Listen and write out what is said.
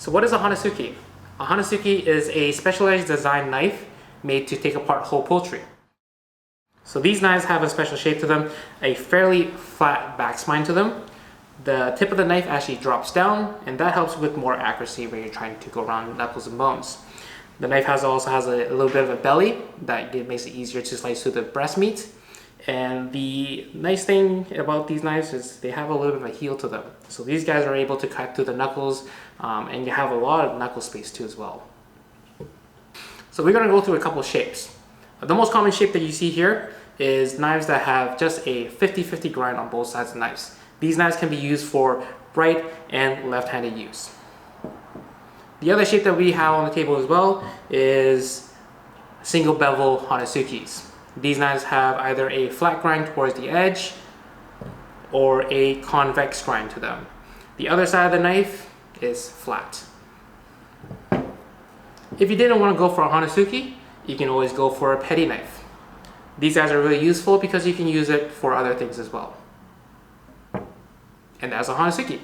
So what is a Honesuki? A Honesuki is a specialized design knife made to take apart whole poultry. So these knives have a special shape to them, a fairly flat back spine to them. The tip of the knife actually drops down, and that helps with more accuracy when you're trying to go around knuckles and bones. The knife also has a little bit of a belly that makes it easier to slice through the breast meat. And the nice thing about these knives is they have a little bit of a heel to them. So these guys are able to cut through the knuckles, and you have a lot of knuckle space too as well. So we're going to go through a couple of shapes. The most common shape that you see here is knives that have just a 50-50 grind on both sides of the knives. These knives can be used for right and left-handed use. The other shape that we have on the table as well is single bevel Honesukis. These knives have either a flat grind towards the edge or a convex grind to them. The other side of the knife is flat. If you didn't want to go for a Honesuki, you can always go for a petty knife. These guys are really useful because you can use it for other things as well. And that's a Honesuki.